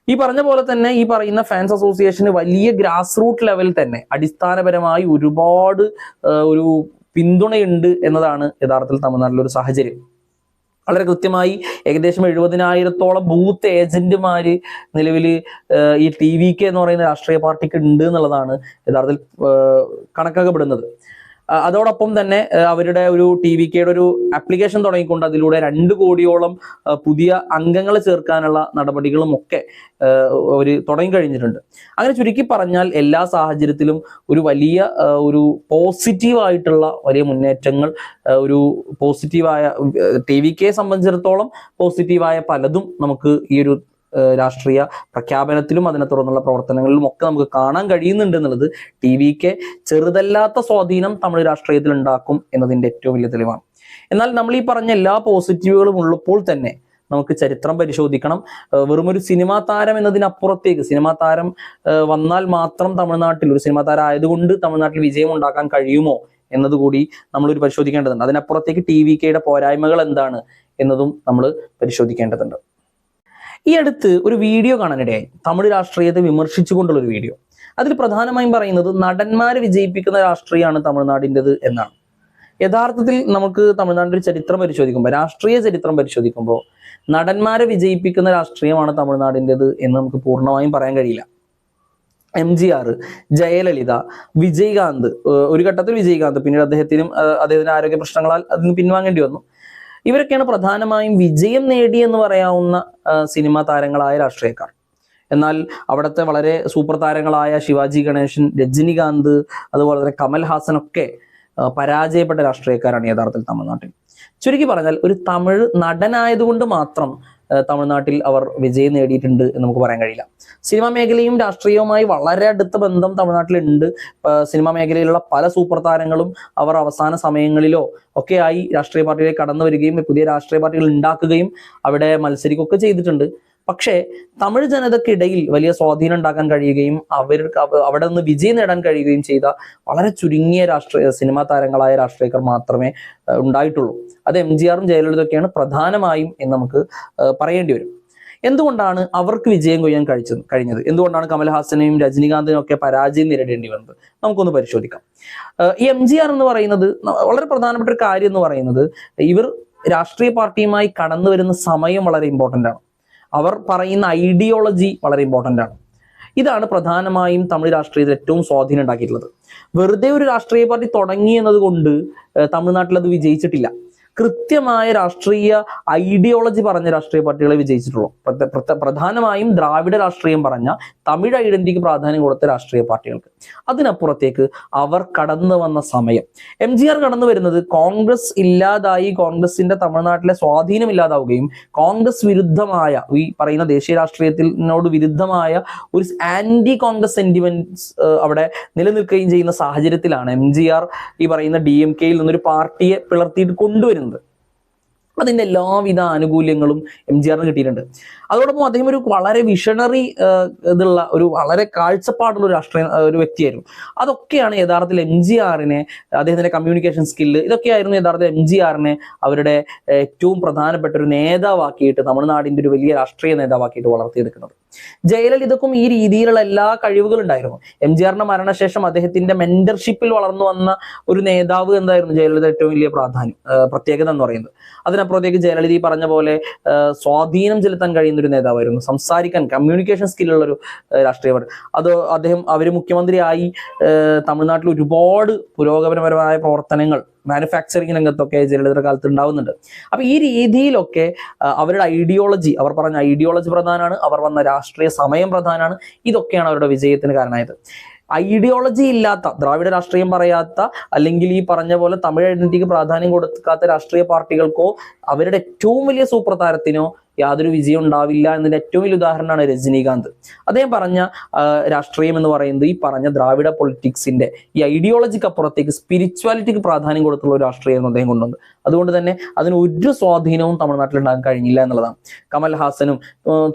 Speaker 1: ഈ പറഞ്ഞ പോലെ തന്നെ ഈ പറയുന്ന ഫാൻസ് അസോസിയേഷന് വലിയ ഗ്രാസ് റൂട്ട് ലെവലിൽ തന്നെ അടിസ്ഥാനപരമായി ഒരുപാട് ഒരു പിന്തുണയുണ്ട് എന്നതാണ് യഥാർത്ഥത്തിൽ തമിഴ്നാട്ടിലെ ഒരു സാഹചര്യം. വളരെ കൃത്യമായി ഏകദേശം 70,000-ഓളം ബൂത്ത് ഏജന്റുമാര് നിലവിൽ ഈ TVK എന്ന് പറയുന്ന രാഷ്ട്രീയ പാർട്ടിക്ക് ഉണ്ട് എന്നുള്ളതാണ് യഥാർത്ഥത്തിൽ കണക്കാക്കപ്പെടുന്നത്. അതോടൊപ്പം തന്നെ അവരുടെ ഒരു TVKയുടെ ഒരു ആപ്ലിക്കേഷൻ തുടങ്ങിക്കൊണ്ട് അതിലൂടെ 2 കോടിയോളം പുതിയ അംഗങ്ങളെ ചേർക്കാനുള്ള നടപടികളും ഒക്കെ അവർ തുടങ്ങി കഴിഞ്ഞിട്ടുണ്ട്. അങ്ങനെ ചുരുക്കി പറഞ്ഞാൽ എല്ലാ സാഹചര്യത്തിലും ഒരു വലിയ ഒരു പോസിറ്റീവായിട്ടുള്ള വലിയ മുന്നേറ്റങ്ങൾ, ഒരു പോസിറ്റീവായ TVKയെ സംബന്ധിച്ചിടത്തോളം പോസിറ്റീവായ പലതും നമുക്ക് ഈ ഒരു രാഷ്ട്രീയ പ്രഖ്യാപനത്തിലും അതിനെ തുടർന്നുള്ള പ്രവർത്തനങ്ങളിലും ഒക്കെ നമുക്ക് കാണാൻ കഴിയുന്നുണ്ട് എന്നുള്ളത് TVK ചെറുതല്ലാത്ത സ്വാധീനം തമിഴ് രാഷ്ട്രീയത്തിൽ ഉണ്ടാക്കും എന്നതിന്റെ ഏറ്റവും വലിയ തെളിവാണ്. എന്നാൽ നമ്മൾ ഈ പറഞ്ഞ എല്ലാ പോസിറ്റീവുകളും ഉള്ളപ്പോൾ തന്നെ നമുക്ക് ചരിത്രം പരിശോധിക്കണം. വെറുമൊരു സിനിമാ താരം എന്നതിനപ്പുറത്തേക്ക് സിനിമാ താരം വന്നാൽ മാത്രം തമിഴ്നാട്ടിൽ ഒരു സിനിമാ താരം ആയതുകൊണ്ട് തമിഴ്നാട്ടിൽ വിജയം ഉണ്ടാക്കാൻ കഴിയുമോ എന്നതുകൂടി നമ്മളൊരു പരിശോധിക്കേണ്ടതുണ്ട്. അതിനപ്പുറത്തേക്ക് TVKയുടെ പോരായ്മകൾ എന്താണ് എന്നതും നമ്മൾ പരിശോധിക്കേണ്ടതുണ്ട്. ഈ അടുത്ത് ഒരു വീഡിയോ കാണാനിടയായി, തമിഴ് രാഷ്ട്രീയത്തെ വിമർശിച്ചുകൊണ്ടുള്ള ഒരു വീഡിയോ. അതിൽ പ്രധാനമായും പറയുന്നത് നടന്മാരെ വിജയിപ്പിക്കുന്ന രാഷ്ട്രീയമാണ് തമിഴ്നാടിൻ്റെത് എന്നാണ്. യഥാർത്ഥത്തിൽ നമുക്ക് തമിഴ്നാട്ടിന്റെ ചരിത്രം പരിശോധിക്കുമ്പോൾ, രാഷ്ട്രീയ ചരിത്രം പരിശോധിക്കുമ്പോൾ, നടന്മാരെ വിജയിപ്പിക്കുന്ന രാഷ്ട്രീയമാണ് തമിഴ്നാടിൻ്റെത് എന്ന് നമുക്ക് പൂർണ്ണമായും പറയാൻ കഴിയില്ല. MGR, ജയലളിത, വിജയകാന്ത്, ഒരു ഘട്ടത്തിൽ വിജയകാന്ത്, പിന്നീട് അദ്ദേഹത്തിന് ആരോഗ്യ പ്രശ്നങ്ങളാൽ അതിന് പിൻവാങ്ങേണ്ടി വന്നു. ഇവരൊക്കെയാണ് പ്രധാനമായും വിജയം നേടി എന്ന് പറയാവുന്ന സിനിമാ താരങ്ങളായ രാഷ്ട്രീയക്കാർ. എന്നാൽ അവിടുത്തെ വളരെ സൂപ്പർ താരങ്ങളായ ശിവാജി ഗണേശൻ, രജനികാന്ത്, അതുപോലെ തന്നെ കമൽഹാസൻ ഒക്കെ പരാജയപ്പെട്ട രാഷ്ട്രീയക്കാരാണ് യഥാർത്ഥത്തിൽ തമിഴ്നാട്ടിൽ. ചുരുക്കി പറഞ്ഞാൽ ഒരു തമിഴ് നടനായതുകൊണ്ട് മാത്രം തമിഴ്നാട്ടിൽ അവർ വിജയം നേടിയിട്ടുണ്ട് എന്ന് നമുക്ക് പറയാൻ കഴിയില്ല. സിനിമാ മേഖലയും രാഷ്ട്രീയവുമായി വളരെ അടുത്ത ബന്ധം തമിഴ്നാട്ടിലുണ്ട്. സിനിമാ മേഖലയിലുള്ള പല സൂപ്പർ താരങ്ങളും അവർ അവസാന സമയങ്ങളിലോ ഒക്കെയായി രാഷ്ട്രീയ പാർട്ടിയിലേക്ക് കടന്നു വരികയും പുതിയ രാഷ്ട്രീയ പാർട്ടികൾ ഉണ്ടാക്കുകയും അവിടെ മത്സരിക്കുകയൊക്കെ ചെയ്തിട്ടുണ്ട്. പക്ഷേ തമിഴ് ജനതയ്ക്കിടയിൽ വലിയ സ്വാധീനം ഉണ്ടാക്കാൻ കഴിയുകയും അവിടെ നിന്ന് വിജയം നേടാൻ കഴിയുകയും ചെയ്ത വളരെ ചുരുങ്ങിയ സിനിമാ താരങ്ങളായ രാഷ്ട്രീയക്കാർ മാത്രമേ ഉണ്ടായിട്ടുള്ളൂ. അത് MGRും ജയലളിതയൊക്കെയാണ് പ്രധാനമായും എന്ന് നമുക്ക് പറയേണ്ടി വരും. എന്തുകൊണ്ടാണ് അവർക്ക് വിജയം കൊയ്യാൻ കഴിഞ്ഞത്? എന്തുകൊണ്ടാണ് കമൽഹാസനെയും രജനികാന്തിനും ഒക്കെ പരാജയം നേരിടേണ്ടി വന്നത്? നമുക്കൊന്ന് പരിശോധിക്കാം. ഈ MGR എന്ന് പറയുന്നത് വളരെ പ്രധാനപ്പെട്ട ഒരു കാര്യം എന്ന് പറയുന്നത്, ഇവർ രാഷ്ട്രീയ പാർട്ടിയുമായി കടന്നു വരുന്ന സമയം വളരെ ഇമ്പോർട്ടൻ്റ് ആണ്. അവർ പറയുന്ന ഐഡിയോളജി വളരെ ഇമ്പോർട്ടൻ്റ് ആണ്. ഇതാണ് പ്രധാനമായും തമിഴ് രാഷ്ട്രീയത്തിൽ ഏറ്റവും സ്വാധീനം ഉണ്ടാക്കിയിട്ടുള്ളത്. വെറുതെ ഒരു രാഷ്ട്രീയ പാർട്ടി തുടങ്ങി എന്നതുകൊണ്ട് തമിഴ്നാട്ടിൽ അത് വിജയിച്ചിട്ടില്ല. കൃത്യമായ രാഷ്ട്രീയ ഐഡിയോളജി പറഞ്ഞ രാഷ്ട്രീയ പാർട്ടികളെ വിജയിച്ചിട്ടുള്ളൂ. പ്രധാനമായും ദ്രാവിഡ രാഷ്ട്രീയം പറഞ്ഞ തമിഴ് ഐഡന്റിറ്റിക്ക് പ്രാധാന്യം കൊടുത്ത രാഷ്ട്രീയ പാർട്ടികൾക്ക്. അതിനപ്പുറത്തേക്ക് അവർ കടന്നു വന്ന സമയം, MGR കടന്നു വരുന്നത് കോൺഗ്രസ് ഇല്ലാതായി, കോൺഗ്രസിന്റെ തമിഴ്നാട്ടിലെ സ്വാധീനം ഇല്ലാതാവുകയും കോൺഗ്രസ് വിരുദ്ധമായ ഈ പറയുന്ന ദേശീയ രാഷ്ട്രീയത്തിനോട് വിരുദ്ധമായ ഒരു ആന്റി കോൺഗ്രസ് സെന്റിമെന്റ്സ് അവിടെ നിലനിൽക്കുകയും ചെയ്യുന്ന സാഹചര്യത്തിലാണ് MGR ഈ പറയുന്ന DMKയിൽ നിന്നൊരു പാർട്ടിയെ പിളർത്തിയിട്ട് കൊണ്ടുവരുന്നത്. അതിൻ്റെ എല്ലാവിധ ആനുകൂല്യങ്ങളും MGRന് കിട്ടിയിട്ടുണ്ട്. അതോടൊപ്പം അദ്ദേഹം ഒരു വളരെ വിഷണറി ഇതുള്ള ഒരു വളരെ കാഴ്ചപ്പാടുള്ള ഒരു വ്യക്തിയായിരുന്നു. അതൊക്കെയാണ് യഥാർത്ഥത്തിൽ MGRനെ, അദ്ദേഹത്തിന്റെ കമ്മ്യൂണിക്കേഷൻ സ്കില്ല്, ഇതൊക്കെയായിരുന്നു യഥാർത്ഥത്തിൽ MGRനെ അവരുടെ ഏറ്റവും പ്രധാനപ്പെട്ട ഒരു നേതാവാക്കിയിട്ട്, തമിഴ്നാടിന്റെ ഒരു വലിയ രാഷ്ട്രീയ നേതാവാക്കിയിട്ട് വളർത്തിയെടുക്കുന്നത്. ജയലളിതക്കും ഈ രീതിയിലുള്ള എല്ലാ കഴിവുകളും ഉണ്ടായിരുന്നു. MGRന്റെ മരണശേഷം അദ്ദേഹത്തിന്റെ മെന്റർഷിപ്പിൽ വളർന്നു വന്ന ഒരു നേതാവ് എന്തായിരുന്നു ജയലളിത ഏറ്റവും വലിയ പ്രത്യേകത എന്ന് പറയുന്നത്. അതിനപ്പുറത്തേക്ക് ജയലളിത ഈ പറഞ്ഞ പോലെ സ്വാധീനം ചെലുത്താൻ കഴിയുന്ന ഒരു നേതാവായിരുന്നു. സംസാരിക്കാൻ, കമ്മ്യൂണിക്കേഷൻ സ്കില്ലുള്ള ഒരു രാഷ്ട്രീയപരം. അവർ മുഖ്യമന്ത്രിയായി തമിഴ്നാട്ടിൽ ഒരുപാട് പുരോഗമനപരമായ പ്രവർത്തനങ്ങൾ മാനുഫാക്ചറിങ് രംഗത്തൊക്കെ ജയലളിതയുടെ കാലത്ത് ഉണ്ടാവുന്നുണ്ട്. അപ്പൊ ഈ രീതിയിലൊക്കെ അവരുടെ ഐഡിയോളജി, അവർ പറഞ്ഞ ഐഡിയോളജി പ്രധാനമാണ്, അവർ വന്ന രാഷ്ട്രീയ സമയം പ്രധാനമാണ്. ഇതൊക്കെയാണ് അവരുടെ വിജയത്തിന് കാരണമായത്. ഐഡിയോളജി ഇല്ലാത്ത, ദ്രാവിഡ രാഷ്ട്രീയം പറയാത്ത, അല്ലെങ്കിൽ ഈ പറഞ്ഞ പോലെ തമിഴ് ഐഡന്റിറ്റിക്ക് പ്രാധാന്യം കൊടുക്കാത്ത രാഷ്ട്രീയ പാർട്ടികൾക്കോ അവരുടെ ഏറ്റവും വലിയ സൂപ്പർ താരത്തിനോ യാതൊരു വിജയം ഉണ്ടാവില്ല എന്നതിന്റെ ഏറ്റവും വലിയ ഉദാഹരണമാണ് രജനീകാന്ത്. അദ്ദേഹം പറഞ്ഞ രാഷ്ട്രീയം എന്ന് പറയുന്നത് ഈ പറഞ്ഞ ദ്രാവിഡ പൊളിറ്റിക്സിന്റെ ഈ ഐഡിയോളജിക്ക് അപ്പുറത്തേക്ക് സ്പിരിച്വാലിറ്റിക്ക് പ്രാധാന്യം കൊടുത്തുള്ള ഒരു രാഷ്ട്രീയം അദ്ദേഹം കൊണ്ടുവന്നത്. അതുകൊണ്ട് തന്നെ അതിന് ഒരു സ്വാധീനവും തമിഴ്നാട്ടിൽ ഉണ്ടാകാൻ കഴിഞ്ഞില്ല എന്നുള്ളതാണ്. കമൽഹാസനും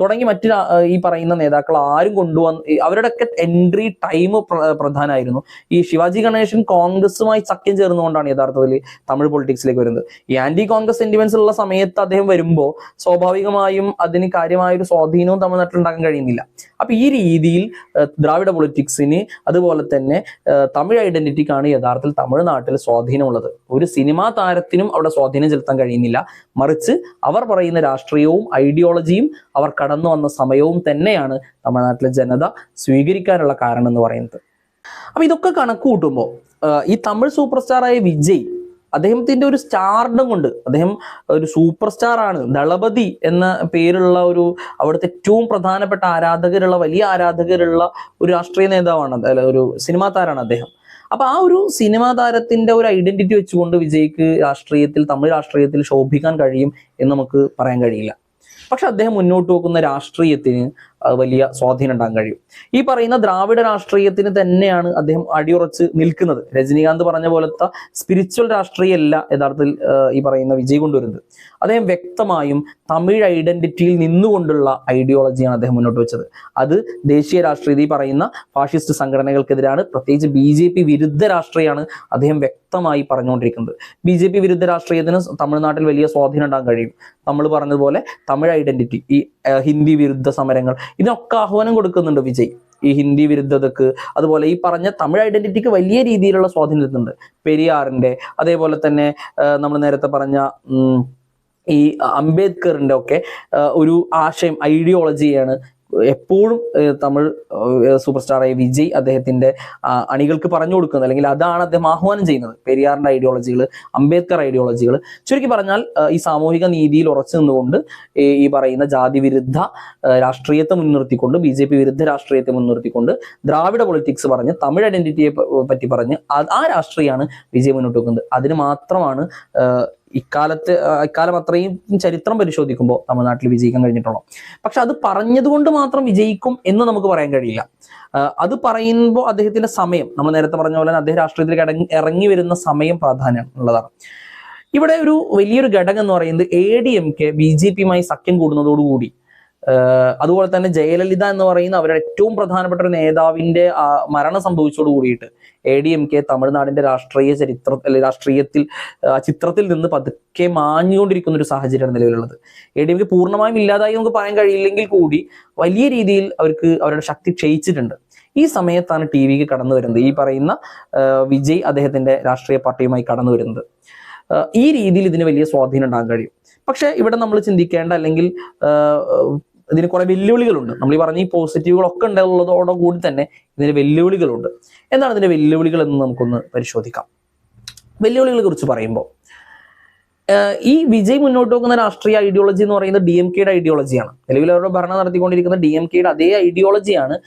Speaker 1: തുടങ്ങി മറ്റു ഈ പറയുന്ന നേതാക്കൾ ആരും അവരുടെയൊക്കെ എൻട്രി ടൈം പ്രധാനമായിരുന്നു. ഈ ശിവാജി ഗണേശൻ കോൺഗ്രസുമായി സഖ്യം ചേർന്നുകൊണ്ടാണ് യഥാർത്ഥത്തിൽ തമിഴ് പൊളിറ്റിക്സിലേക്ക് വരുന്നത്. ഈ ആന്റി കോൺഗ്രസ് സെന്റിമെന്റ്സ് ഉള്ള സമയത്ത് അദ്ദേഹം വരുമ്പോൾ സ്വാഭാവികമായും അതിന് കാര്യമായ ഒരു സ്വാധീനവും തമിഴ്നാട്ടിൽ ഉണ്ടാക്കാൻ കഴിയുന്നില്ല. അപ്പൊ ഈ രീതിയിൽ ദ്രാവിഡ പൊളിറ്റിക്സിന്, അതുപോലെ തന്നെ തമിഴ് ഐഡന്റിറ്റിക്കാണ് യഥാർത്ഥത്തിൽ തമിഴ്നാട്ടിൽ സ്വാധീനമുള്ളത്. ഒരു സിനിമാ താരത്തിനും അവിടെ സ്വാധീനം ചെലുത്താൻ കഴിയുന്നില്ല. മറിച്ച് അവർ പറയുന്ന രാഷ്ട്രീയവും ഐഡിയോളജിയും അവർ കടന്നു വന്ന സമയവും തന്നെയാണ് തമിഴ്നാട്ടിലെ ജനത സ്വീകരിക്കാനുള്ള കാരണം എന്ന് പറയുന്നത്. അപ്പൊ ഇതൊക്കെ കണക്ക് കൂട്ടുമ്പോൾ ഈ തമിഴ് സൂപ്പർ സ്റ്റാറായ വിജയ്, അദ്ദേഹത്തിന്റെ ഒരു സ്റ്റാർഡം കൊണ്ട്, അദ്ദേഹം ഒരു സൂപ്പർ സ്റ്റാർ ആണ്, ദളപതി എന്ന പേരുള്ള ഒരു അവിടുത്തെ ഏറ്റവും പ്രധാനപ്പെട്ട വലിയ ആരാധകരുള്ള ഒരു രാഷ്ട്രീയ നേതാവാണ്, ഒരു സിനിമാ താരമാണ് അദ്ദേഹം. അപ്പൊ ആ ഒരു സിനിമാ താരത്തിന്റെ ഒരു ഐഡന്റിറ്റി വെച്ചുകൊണ്ട് വിജയ്ക്ക് തമിഴ് രാഷ്ട്രീയത്തിൽ ശോഭിക്കാൻ കഴിയും എന്ന് നമുക്ക് പറയാൻ കഴിയില്ല. പക്ഷെ അദ്ദേഹം മുന്നോട്ട് വെക്കുന്ന രാഷ്ട്രീയത്തിന് വലിയ സ്വാധീനം ഉണ്ടാകാൻ കഴിയും. ഈ പറയുന്ന ദ്രാവിഡ രാഷ്ട്രീയത്തിന് തന്നെയാണ് അദ്ദേഹം അടിയുറച്ച് നിൽക്കുന്നത്. രജനീകാന്ത് പറഞ്ഞ പോലത്തെ സ്പിരിച്വൽ രാഷ്ട്രീയമല്ല യഥാർത്ഥത്തിൽ ഈ പറയുന്ന വിജയ് കൊണ്ടുവരുന്നത്. അദ്ദേഹം വ്യക്തമായും തമിഴ് ഐഡന്റിറ്റിയിൽ നിന്നുകൊണ്ടുള്ള ഐഡിയോളജിയാണ് അദ്ദേഹം മുന്നോട്ട് വെച്ചത്. അത് ദേശീയ രാഷ്ട്രീയ, ഈ പറയുന്ന ഫാഷിസ്റ്റ് സംഘടനകൾക്കെതിരാണ്, പ്രത്യേകിച്ച് BJP വിരുദ്ധ രാഷ്ട്രീയമാണ് അദ്ദേഹം വ്യക്തമായി പറഞ്ഞുകൊണ്ടിരിക്കുന്നത്. BJP വിരുദ്ധ രാഷ്ട്രീയത്തിന് തമിഴ്നാട്ടിൽ വലിയ സ്വാധീനം ഉണ്ടാകാൻ കഴിയും. നമ്മൾ പറഞ്ഞതുപോലെ തമിഴ് ഐഡന്റിറ്റി, ഈ ഹിന്ദി വിരുദ്ധ സമരങ്ങൾ, ഇതിനൊക്കെ ആഹ്വാനം കൊടുക്കുന്നുണ്ട് വിജയ്. ഈ ഹിന്ദി വിരുദ്ധതക്ക്, അതുപോലെ ഈ പറഞ്ഞ തമിഴ് ഐഡന്റിറ്റിക്ക് വലിയ രീതിയിലുള്ള സ്വാധീനം ചെലുത്തുന്നുണ്ട്. പെരിയാറിന്റെ, അതേപോലെ തന്നെ നമ്മൾ നേരത്തെ പറഞ്ഞ ഈ അംബേദ്കറിന്റെ ഒക്കെ ഒരു ആശയം, ഐഡിയോളജിയാണ് എപ്പോഴും തമിഴ് സൂപ്പർ സ്റ്റാറായ വിജയ് അദ്ദേഹത്തിന്റെ അണികൾക്ക് പറഞ്ഞു കൊടുക്കുന്നത്, അല്ലെങ്കിൽ അതാണ് അദ്ദേഹം ആഹ്വാനം ചെയ്യുന്നത്. പെരിയാറിന്റെ ഐഡിയോളജികൾ, അംബേദ്കർ ഐഡിയോളജികൾ. ചുരുക്കി പറഞ്ഞാൽ ഈ സാമൂഹിക നീതിയിൽ ഉറച്ചു നിന്നുകൊണ്ട് ഈ പറയുന്ന ജാതി വിരുദ്ധ രാഷ്ട്രീയത്തെ മുൻനിർത്തിക്കൊണ്ട്, BJP വിരുദ്ധ രാഷ്ട്രീയത്തെ മുൻനിർത്തിക്കൊണ്ട് ദ്രാവിഡ പൊളിറ്റിക്സ് പറഞ്ഞ്, തമിഴ് ഐഡന്റിറ്റിയെ പറ്റി പറഞ്ഞ് ആ രാഷ്ട്രീയമാണ് വിജയ് മുന്നോട്ട് വെക്കുന്നത്. അതിന് മാത്രമാണ് ഇക്കാലം അത്രയും ചരിത്രം പരിശോധിക്കുമ്പോൾ തമിഴ്നാട്ടിൽ വിജയിക്കാൻ കഴിഞ്ഞിട്ടുള്ളൂ. പക്ഷെ അത് പറഞ്ഞതുകൊണ്ട് മാത്രം വിജയിക്കും എന്ന് നമുക്ക് പറയാൻ കഴിയില്ല. അത് പറയുമ്പോൾ അദ്ദേഹത്തിന്റെ സമയം, നമ്മൾ നേരത്തെ പറഞ്ഞ പോലെ അദ്ദേഹം രാഷ്ട്രീയത്തിലേക്ക് ഇറങ്ങി വരുന്ന സമയം പ്രാധാന്യം ഉള്ളതാണ്. ഇവിടെ ഒരു വലിയൊരു ഘടകം എന്ന് പറയുന്നത് ADMK BJP-യുമായി സഖ്യം കൂടുന്നതോടുകൂടി, അതുപോലെ തന്നെ ജയലളിത എന്ന് പറയുന്ന അവരുടെ ഏറ്റവും പ്രധാനപ്പെട്ട ഒരു നേതാവിന്റെ മരണം സംഭവിച്ചോട് കൂടിയിട്ട് ADMK തമിഴ്നാടിന്റെ രാഷ്ട്രീയത്തിൽ ചിത്രത്തിൽ നിന്ന് പതുക്കെ മാഞ്ഞുകൊണ്ടിരിക്കുന്ന ഒരു സാഹചര്യമാണ് നിലവിലുള്ളത്. ADMK പൂർണ്ണമായും ഇല്ലാതായി നമുക്ക് പറയാൻ കഴിയില്ലെങ്കിൽ കൂടി വലിയ രീതിയിൽ അവരുടെ ശക്തി ക്ഷയിച്ചിട്ടുണ്ട്. ഈ സമയത്താണ് TVക്ക് കടന്നു വരുന്നത്, ഈ പറയുന്ന വിജയ് അദ്ദേഹത്തിന്റെ രാഷ്ട്രീയ പാർട്ടിയുമായി കടന്നു വരുന്നത്. ഈ രീതിയിൽ ഇതിന് വലിയ സ്വാധീനം ഉണ്ടാകാൻ കഴിയും. പക്ഷെ ഇവിടെ നമ്മൾ ചിന്തിക്കേണ്ട, അല്ലെങ്കിൽ ഇതിന് കുറെ വെല്ലുവിളികളുണ്ട്. നമ്മൾ ഈ പറഞ്ഞ ഈ പോസിറ്റീവുകളൊക്കെ ഉള്ളതോടെ കൂടി തന്നെ ഇതിന് വെല്ലുവിളികളുണ്ട്. എന്താണ് ഇതിന്റെ വെല്ലുവിളികൾ എന്ന് നമുക്കൊന്ന് പരിശോധിക്കാം. വെല്ലുവിളികളെ കുറിച്ച് പറയുമ്പോൾ, ഈ വിജയ് മുന്നോട്ട് വെക്കുന്ന രാഷ്ട്രീയ ഐഡിയോളജി എന്ന് പറയുന്നത് DMK-യുടെ ഐഡിയോളജിയാണ്. നിലവിൽ അവരുടെ ഭരണം നടത്തിക്കൊണ്ടിരിക്കുന്ന DMK-യുടെ അതേ ഐഡിയോളജിയാണ്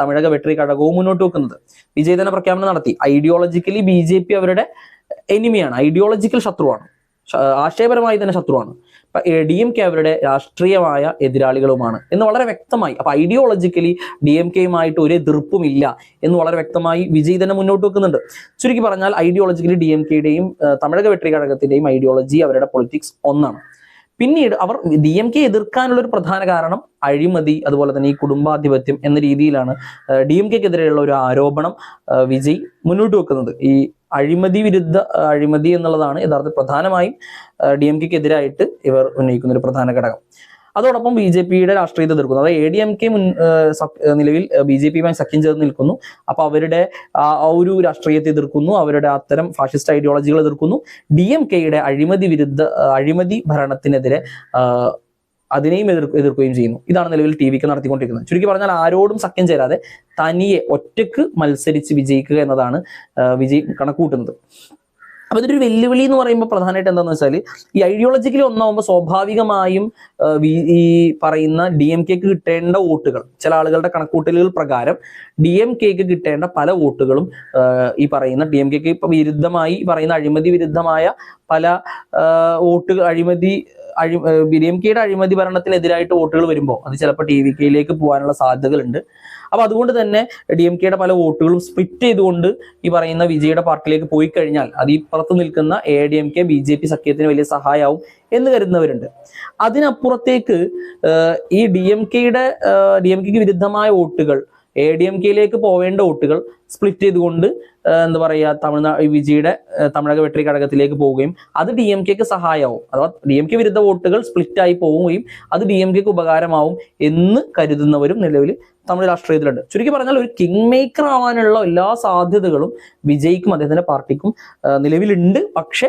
Speaker 1: തമിഴക വെട്രി കഴകവും മുന്നോട്ട് വെക്കുന്നത്. വിജയ് തന്നെ പ്രഖ്യാപനം നടത്തി, ഐഡിയോളജിക്കലി BJP അവരുടെ എനിമിയാണ്, ഐഡിയോളജിക്കൽ ശത്രുവാണ്, ആശയപരമായി തന്നെ ശത്രുവാണ്. DMK അവരുടെ രാഷ്ട്രീയമായ എതിരാളികളുമാണ് എന്ന് വളരെ വ്യക്തമായി. അപ്പൊ ഐഡിയോളജിക്കലി DMK-യുമായിട്ട് ഒരു എതിർപ്പുമില്ല എന്ന് വളരെ വ്യക്തമായി വിജയ് തന്നെ മുന്നോട്ട് വെക്കുന്നുണ്ട്. ചുരുക്കി പറഞ്ഞാൽ ഐഡിയോളജിക്കലി DMK-യുടെയും തമിഴക വെട്രി കഴകത്തിന്റെയും ഐഡിയോളജി, അവരുടെ പൊളിറ്റിക്സ് ഒന്നാണ്. പിന്നീട് അവർ DMK എതിർക്കാനുള്ള ഒരു പ്രധാന കാരണം അഴിമതി, അതുപോലെ തന്നെ ഈ കുടുംബാധിപത്യം എന്ന രീതിയിലാണ് DMK-ക്കെതിരെയുള്ള ഒരു ആരോപണം വിജയ് മുന്നോട്ട് വെക്കുന്നത്. ഈ അഴിമതി എന്നുള്ളതാണ് യഥാർത്ഥ പ്രധാനമായും DMK-ക്കെതിരായിട്ട് ഇവർ ഉന്നയിക്കുന്ന ഒരു പ്രധാന ഘടകം. അതോടൊപ്പം BJP-യുടെ രാഷ്ട്രീയത്തെ എതിർക്കുന്നു. അതായത് ADMK നിലവിൽ BJP-യുമായി സഖ്യം ചേർന്ന് നിൽക്കുന്നു. അപ്പൊ അവരുടെ ആ ഒരു രാഷ്ട്രീയത്തെ എതിർക്കുന്നു, അവരുടെ അത്തരം ഫാഷിസ്റ്റ് ഐഡിയോളജികൾ എതിർക്കുന്നു. DMK-യുടെ അഴിമതി ഭരണത്തിനെതിരെ അതിനെയും എതിർക്കുകയും ചെയ്യുന്നു. ഇതാണ് നിലവിൽ TVക്ക് നടത്തിക്കൊണ്ടിരിക്കുന്നത്. ചുരുക്കി പറഞ്ഞാൽ ആരോടും സഖ്യം ചേരാതെ തനിയെ ഒറ്റക്ക് മത്സരിച്ച് വിജയിക്കുക എന്നതാണ് വിജയ് കണക്കൂട്ടുന്നത്. അപ്പൊ ഇതൊരു വെല്ലുവിളി എന്ന് പറയുമ്പോൾ പ്രധാനമായിട്ട് എന്താണെന്ന് വെച്ചാൽ, ഈ ഐഡിയോളജിക്കലി ഒന്നാവുമ്പോൾ സ്വാഭാവികമായും ഈ പറയുന്ന DMK-ക്ക് കിട്ടേണ്ട വോട്ടുകൾ, ചില ആളുകളുടെ കണക്കൂട്ടലുകൾ പ്രകാരം DMK-ക്ക് കിട്ടേണ്ട പല വോട്ടുകളും ഈ പറയുന്ന DMK-ക്ക് ഇപ്പൊ വിരുദ്ധമായി പറയുന്ന അഴിമതി വിരുദ്ധമായ പല വോട്ടുകൾ, DMK-യുടെ അഴിമതി ഭരണത്തിനെതിരായിട്ട് വോട്ടുകൾ വരുമ്പോൾ അത് ചിലപ്പോൾ TVK-യിലേക്ക് പോകാനുള്ള സാധ്യതകളുണ്ട്. അപ്പൊ അതുകൊണ്ട് തന്നെ DMK-യുടെ പല വോട്ടുകളും സ്പ്ലിറ്റ് ചെയ്തുകൊണ്ട് ഈ പറയുന്ന വിജയുടെ പാർട്ടിയിലേക്ക് പോയി കഴിഞ്ഞാൽ അത് ഈ പുറത്ത് നിൽക്കുന്ന ADMK BJP സഖ്യത്തിന് വലിയ സഹായമാവും എന്ന് കരുതുന്നവരുണ്ട്. അതിനപ്പുറത്തേക്ക് ഈ DMK-ക്ക് വിരുദ്ധമായ വോട്ടുകൾ, ADMK-യിലേക്ക് പോവേണ്ട വോട്ടുകൾ സ്പ്ലിറ്റ് ചെയ്തുകൊണ്ട് എന്താ പറയുക, വിജയുടെ തമിഴക വെട്രി കഴകത്തിലേക്ക് പോവുകയും അത് DMK-ക്ക് സഹായമാവും, അഥവാ DMK വിരുദ്ധ വോട്ടുകൾ സ്പ്ലിറ്റ് ആയി പോവുകയും അത് DMK-ക്ക് ഉപകാരമാവും എന്ന് കരുതുന്നവരും നിലവിൽ തമിഴ് രാഷ്ട്രീയത്തിലുണ്ട്. ചുരുക്കി പറഞ്ഞാൽ ഒരു കിങ് മേക്കർ ആവാനുള്ള എല്ലാ സാധ്യതകളും വിജയ്ക്കും അദ്ദേഹത്തിന്റെ പാർട്ടിക്കും നിലവിലുണ്ട്. പക്ഷെ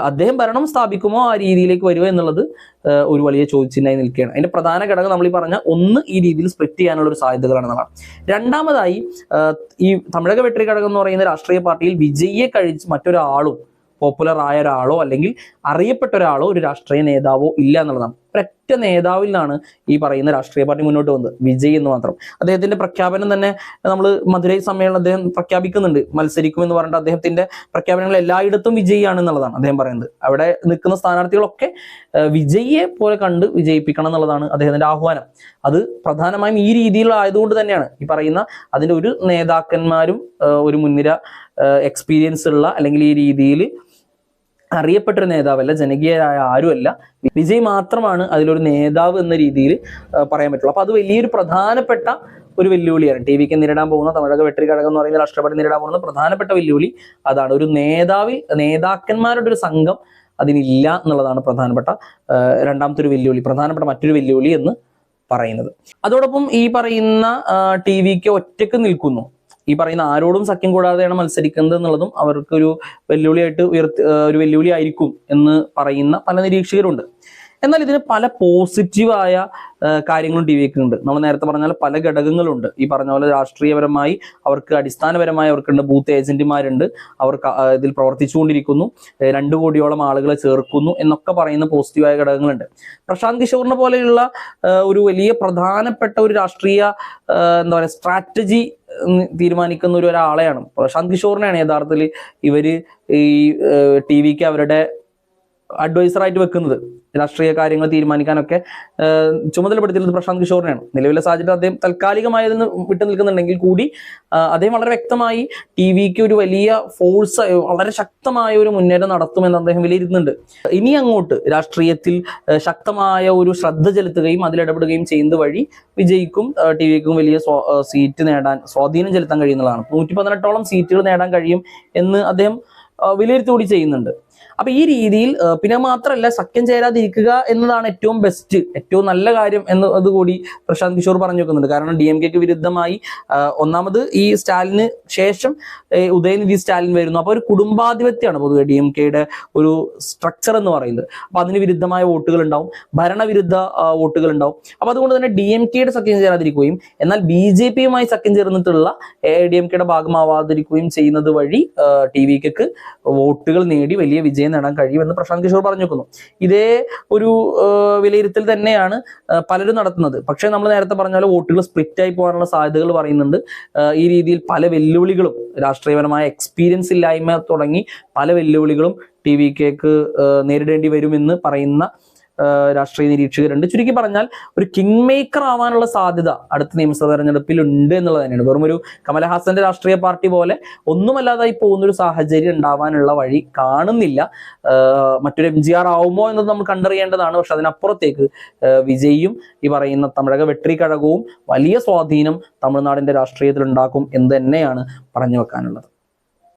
Speaker 1: അദ്ദേഹം ഭരണം സ്ഥാപിക്കുമോ, ആ രീതിയിലേക്ക് വരുമോ എന്നുള്ളത് ഒരു വലിയ ചോദ്യചിഹ്നമായി നിൽക്കുകയാണ്. അതിന്റെ പ്രധാന ഘടകം നമ്മൾ ഈ പറഞ്ഞ ഒന്ന് ഈ രീതിയിൽ സ്പ്ലിറ്റ് ചെയ്യാനുള്ള ഒരു സാധ്യതകളാണെന്നുള്ളതാണ്. രണ്ടാമതായി, ഈ തമിഴക വെട്രി കഴകം എന്ന് പറയുന്ന രാഷ്ട്രീയ പാർട്ടിയിൽ വിജയിയെ കഴിച്ച് മറ്റൊരാളും, പോപ്പുലർ ആയ ഒരാളോ അല്ലെങ്കിൽ അറിയപ്പെട്ട ഒരാളോ ഒരു രാഷ്ട്രീയ നേതാവോ ഇല്ല എന്നുള്ളതാണ്. ഒരൊറ്റ നേതാവിൽ നിന്നാണ് ഈ പറയുന്ന രാഷ്ട്രീയ പാർട്ടി മുന്നോട്ട് വന്നത്, വിജയ് എന്ന് മാത്രം. അദ്ദേഹത്തിന്റെ പ്രഖ്യാപനം തന്നെ നമ്മൾ മധുരൈ സമ്മേളനം അദ്ദേഹം പ്രഖ്യാപിക്കുന്നുണ്ട്, മത്സരിക്കുമെന്ന് പറഞ്ഞിട്ട് അദ്ദേഹത്തിന്റെ പ്രഖ്യാപനങ്ങൾ എല്ലായിടത്തും വിജയ് ആണ് എന്നുള്ളതാണ് അദ്ദേഹം പറയുന്നത്. അവിടെ നിൽക്കുന്ന സ്ഥാനാർത്ഥികളൊക്കെ വിജയിയെ പോലെ കണ്ട് വിജയിപ്പിക്കണം എന്നുള്ളതാണ് അദ്ദേഹത്തിന്റെ ആഹ്വാനം. അത് പ്രധാനമായും ഈ രീതിയിലായതുകൊണ്ട് തന്നെയാണ് ഈ പറയുന്ന അതിന്റെ ഒരു നേതാക്കന്മാരും ഒരു മുൻനിര എക്സ്പീരിയൻസ് ഉള്ള അല്ലെങ്കിൽ ഈ രീതിയിൽ അറിയപ്പെട്ടൊരു നേതാവല്ല, ജനകീയരായ ആരുമല്ല, വിജയ് മാത്രമാണ് അതിലൊരു നേതാവ് എന്ന രീതിയിൽ പറയാൻ പറ്റുള്ളൂ. അപ്പൊ അത് വലിയൊരു പ്രധാനപ്പെട്ട ഒരു വെല്ലുവിളിയാണ് TVക്ക് നേരിടാൻ പോകുന്ന തമിഴക വെട്രി കഴകം എന്ന് പറയുന്ന രാഷ്ട്രീയപാർട്ടി നേരിടാൻ പോകുന്ന പ്രധാനപ്പെട്ട വെല്ലുവിളി അതാണ്. ഒരു നേതാക്കന്മാരുടെ ഒരു സംഘം അതിനില്ല എന്നുള്ളതാണ് പ്രധാനപ്പെട്ട രണ്ടാമത്തെ ഒരു വെല്ലുവിളി, പ്രധാനപ്പെട്ട മറ്റൊരു വെല്ലുവിളി എന്ന് പറയുന്നത്. അതോടൊപ്പം ഈ പറയുന്ന TVK ഒറ്റക്ക് നിൽക്കുന്നു, ഈ പറയുന്ന ആരോടും സഖ്യം കൂടാതെയാണ് മത്സരിക്കുന്നത് എന്നുള്ളതും അവർക്കൊരു വെല്ലുവിളിയായിട്ട് ഒരു വെല്ലുവിളി ആയിരിക്കും എന്ന് പറയുന്ന പല നിരീക്ഷകരുണ്ട്. എന്നാൽ ഇതിന് പല പോസിറ്റീവായ കാര്യങ്ങളും TVK ഉണ്ട്. നമ്മൾ നേരത്തെ പറഞ്ഞാൽ പല ഘടകങ്ങളുണ്ട്. ഈ പറഞ്ഞ പോലെ രാഷ്ട്രീയപരമായി അവർക്ക് അടിസ്ഥാനപരമായി അവർക്കുണ്ട് ബൂത്ത് ഏജന്റുമാരുണ്ട്, അവർ ഇതിൽ പ്രവർത്തിച്ചുകൊണ്ടിരിക്കുന്നു, 2 കോടിയോളം ആളുകളെ ചേർക്കുന്നു എന്നൊക്കെ പറയുന്ന പോസിറ്റീവായ ഘടകങ്ങളുണ്ട്. പ്രശാന്ത് കിഷോറിനെ പോലെയുള്ള ഒരു വലിയ പ്രധാനപ്പെട്ട ഒരു രാഷ്ട്രീയ എന്താ പറയുക സ്ട്രാറ്റജി തീരുമാനിക്കുന്ന ഒരാളെയാണ്, പ്രശാന്ത് കിഷോറിനെയാണ് യഥാർത്ഥത്തിൽ ഇവര് ഈ TVK അവരുടെ അഡ്വൈസറായിട്ട് വെക്കുന്നത്. രാഷ്ട്രീയ കാര്യങ്ങൾ തീരുമാനിക്കാനൊക്കെ ചുമതലപ്പെടുത്തിയിരുന്നത് പ്രശാന്ത് കിഷോറിനെയാണ്. നിലവിലെ സാഹചര്യം അദ്ദേഹം താൽക്കാലികമായതിന് വിട്ടു നിൽക്കുന്നുണ്ടെങ്കിൽ കൂടി അദ്ദേഹം വളരെ വ്യക്തമായി TVK ഒരു വലിയ ഫോഴ്സ്, വളരെ ശക്തമായ ഒരു മുന്നേറ്റം നടത്തുമെന്ന് അദ്ദേഹം വിലയിരുത്തുന്നുണ്ട്. ഇനി അങ്ങോട്ട് രാഷ്ട്രീയത്തിൽ ശക്തമായ ഒരു ശ്രദ്ധ ചെലുത്തുകയും അതിലിടപെടുകയും ചെയ്യുന്നത് വഴി വിജയിക്കും, TVKക്കും വലിയ സീറ്റ് നേടാൻ, സ്വാധീനം ചെലുത്താൻ കഴിയുന്നതാണ്. 118ഓളം സീറ്റുകൾ നേടാൻ കഴിയും എന്ന് അദ്ദേഹം വിലയിരുത്തുകൂടി ചെയ്യുന്നുണ്ട്. അപ്പൊ ഈ രീതിയിൽ പിന്നെ മാത്രമല്ല, സഖ്യം ചേരാതിരിക്കുക എന്നതാണ് ഏറ്റവും ബെസ്റ്റ്, ഏറ്റവും നല്ല കാര്യം എന്നത് കൂടി പ്രശാന്ത് കിഷോർ പറഞ്ഞു വെക്കുന്നുണ്ട്. കാരണം DMKക്ക് വിരുദ്ധമായി ഒന്നാമത് ഈ സ്റ്റാലിന് ശേഷം ഉദയനിധി സ്റ്റാലിൻ വരുന്നു. അപ്പൊ ഒരു കുടുംബാധിപത്യമാണ് പൊതുവെ DMKയുടെ ഒരു സ്ട്രക്ചർ എന്ന് പറയുന്നത്. അപ്പൊ അതിന് വിരുദ്ധമായ വോട്ടുകൾ ഉണ്ടാവും, ഭരണവിരുദ്ധ വോട്ടുകൾ ഉണ്ടാവും. അപ്പൊ അതുകൊണ്ട് തന്നെ DMKയുടെ സഖ്യം ചേരാതിരിക്കുകയും എന്നാൽ BJPയുമായി സഖ്യം ചേർന്നിട്ടുള്ള AIADMKയുടെ ഭാഗമാവാതിരിക്കുകയും ചെയ്യുന്നത് വഴി TVKക്ക് വോട്ടുകൾ നേടി വലിയ വിജയം നേടാൻ കഴിയുമെന്ന് പ്രശാന്ത് കിഷോർ പറഞ്ഞു വെക്കുന്നു. ഇതേ ഒരു വിലയിരുത്തൽ തന്നെയാണ് പലരും നടത്തുന്നത്. പക്ഷേ നമ്മൾ നേരത്തെ പറഞ്ഞ പോലെ വോട്ടുകൾ സ്പ്ലിറ്റ് ആയി പോകാനുള്ള സാധ്യതകൾ പറയുന്നുണ്ട്. ഈ രീതിയിൽ പല വെല്ലുവിളികളും, രാഷ്ട്രീയപരമായ എക്സ്പീരിയൻസ് ഇല്ലായ്മ തുടങ്ങി പല വെല്ലുവിളികളും TVKക്ക് നേരിടേണ്ടി വരുമെന്ന് പറയുന്ന രാഷ്ട്രീയ നിരീക്ഷകരുണ്ട്. ചുരുക്കി പറഞ്ഞാൽ ഒരു കിങ് മേക്കർ ആവാനുള്ള സാധ്യത അടുത്ത നിയമസഭാ തെരഞ്ഞെടുപ്പിൽ ഉണ്ട് എന്നുള്ളത് തന്നെയാണ്. വെറും ഒരു കമലഹാസന്റെ രാഷ്ട്രീയ പാർട്ടി പോലെ ഒന്നുമല്ലാതായി പോകുന്നൊരു സാഹചര്യം ഉണ്ടാവാനുള്ള വഴി കാണുന്നില്ല. മറ്റൊരു MGR ആവുമോ എന്നത് നമ്മൾ കണ്ടറിയേണ്ടതാണ്. പക്ഷെ അതിനപ്പുറത്തേക്ക് വിജയിയും ഈ പറയുന്ന തമിഴക വെട്രി കഴകവും വലിയ സ്വാധീനം തമിഴ്നാടിന്റെ രാഷ്ട്രീയത്തിൽ ഉണ്ടാക്കും എന്ന് തന്നെയാണ് പറഞ്ഞു വെക്കാനുള്ളത്.